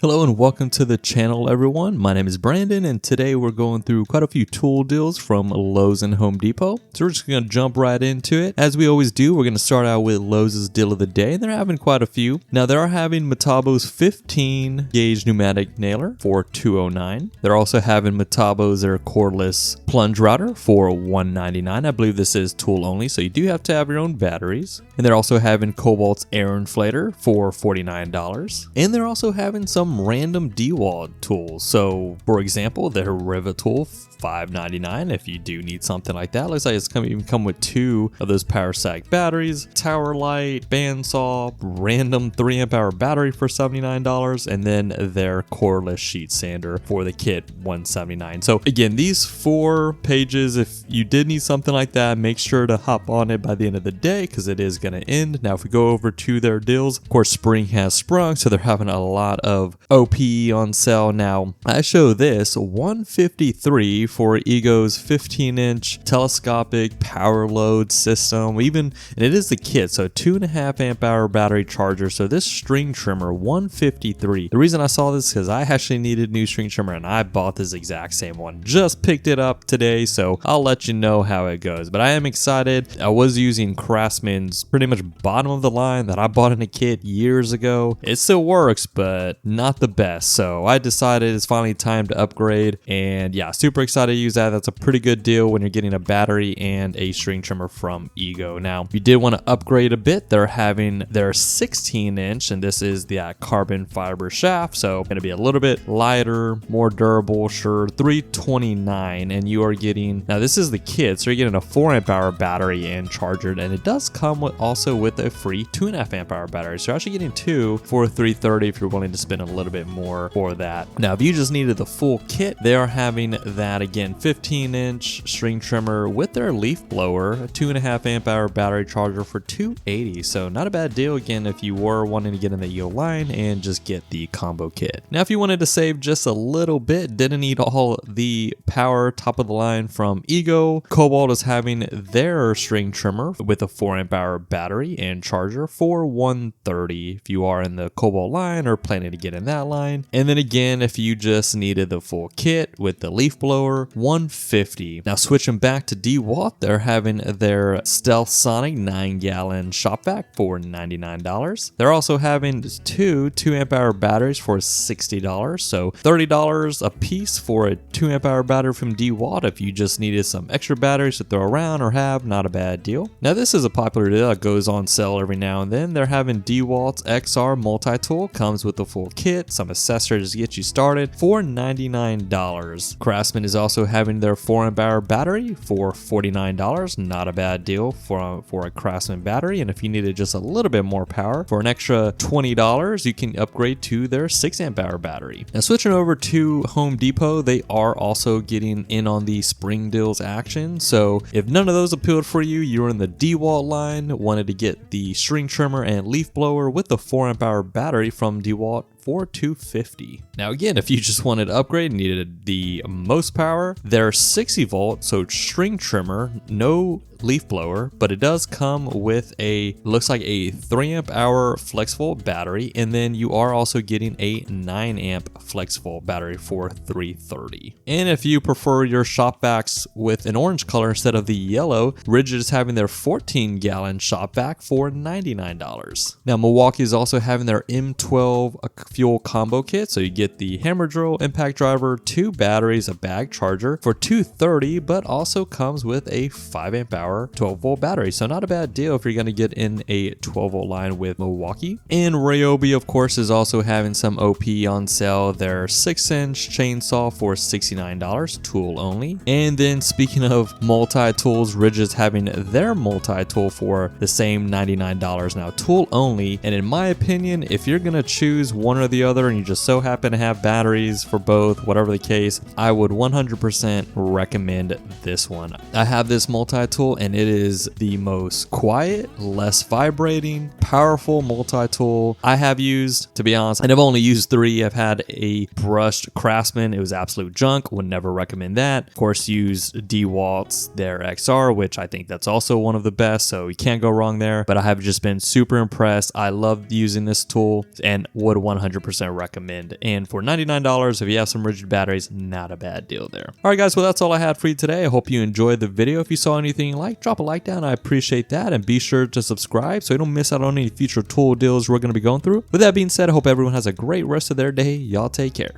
Hello and welcome to the channel, everyone. My name is Brandon, and today we're going through quite a few tool deals from Lowe's and Home Depot. So we're just going to jump right into it. As we always do, we're going to start out with Lowe's deal of the day, and they're having quite a few. Now, they are having Metabo's 15 gauge pneumatic nailer for $209. They're also having Metabo's their cordless plunge router for $199. I believe this is tool only, so you do have to have your own batteries. And they're also having Kobalt's air inflator for $49. And they're also having some random DeWalt tools. So for example, their Rivet tool, $5.99 if you do need something like that. Looks like it's even come with two of those power sack batteries, tower light, bandsaw, random 3 amp hour battery for $79, and then their cordless sheet sander for the kit, $179. So again, these 4 pages, if you did need something like that, make sure to hop on it by the end of the day because it is going to end. Now if we go over to their deals, of course spring has sprung, so they're having a lot of OPE on sale. Now I show this $153 for Ego's 15-inch telescopic power load system, and it is the kit, so 2.5 amp hour battery charger. So this string trimmer, $153. The reason I saw this is because I actually needed new string trimmer and I bought this exact same one, just picked it up today, so I'll let you know how it goes. But I am excited. I was using Craftsman's pretty much bottom of the line that I bought in a kit years ago. It still works, but not the best, so I decided it's finally time to upgrade, and yeah, super excited to use that. That's a pretty good deal when you're getting a battery and a string trimmer from Ego. Now if you did want to upgrade a bit, they're having their 16-inch, and this is the carbon fiber shaft, so going to be a little bit lighter, more durable, sure, $329, and you are getting, now this is the kit, so you're getting a 4 amp hour battery and charger, and it does come also with a free 2.5 amp hour battery, so you're actually getting two for $330 if you're willing to spend a little bit more for that. Now if you just needed the full kit, they are having that again, 15-inch string trimmer with their leaf blower, a 2.5 amp hour battery charger for $280, so not a bad deal again if you were wanting to get in the Ego line and just get the combo kit. Now if you wanted to save just a little bit, didn't need all the power top of the line from Ego, Kobalt is having their string trimmer with a 4 amp hour battery and charger for $130 if you are in the Kobalt line or planning to get in that line. And then again, if you just needed the full kit with the leaf blower, $150. Now switching back to DeWalt, they're having their Stealth Sonic 9-gallon shop vac for $99. They're also having two 2 amp hour batteries for $60, so $30 a piece for a 2 amp hour battery from DeWalt if you just needed some extra batteries to throw around or have, not a bad deal. Now this is a popular deal that goes on sale every now and then. They're having DeWalt's XR multi-tool, comes with the full kit, some accessories to get you started for $99. Craftsman is also having their 4 amp hour battery for $49, not a bad deal for a Craftsman battery. And if you needed just a little bit more power, for an extra $20 you can upgrade to their 6 amp hour battery. Now switching over to Home Depot, they are also getting in on the spring deals action, so if none of those appealed for you, you're in the DeWalt line, wanted to get the string trimmer and leaf blower with the 4 amp hour battery from DeWalt for $250. Now again, if you just wanted to upgrade and needed the most power, their 60 volt, so string trimmer, no leaf blower, but it does come with looks like a 3 amp hour flexible battery, and then you are also getting a 9 amp flexible battery for $330. And if you prefer your shop vacs with an orange color instead of the yellow, Rigid is having their 14-gallon shop vac for $99. Now Milwaukee is also having their M12 fuel combo kit, so you get the hammer drill, impact driver, 2 batteries, a bag charger for $230, but also comes with a 5 amp hour 12 volt battery, so not a bad deal if you're going to get in a 12 volt line with Milwaukee. And Ryobi of course is also having some OP on sale, their 6-inch chainsaw for $69, tool only. And then speaking of multi-tools, Ridge is having their multi-tool for the same $99, now tool only. And in my opinion, if you're going to choose one or the other and you just so happen to have batteries for both, whatever the case, I would 100% recommend this one. I have this multi-tool and it is the most quiet, less vibrating, powerful multi-tool I have used, to be honest. And I've only used 3. I've had a brushed Craftsman. It was absolute junk. Would never recommend that. Of course, use DeWalt's their XR, which I think that's also one of the best, so you can't go wrong there. But I have just been super impressed. I love using this tool and would 100% recommend. And for $99, if you have some rigid batteries, not a bad deal there. All right, guys, well, that's all I had for you today. I hope you enjoyed the video. If you saw anything you liked, drop a like down. I appreciate that. And be sure to subscribe so you don't miss out on any future tool deals we're going to be going through. With that being said, I hope everyone has a great rest of their day. Y'all take care.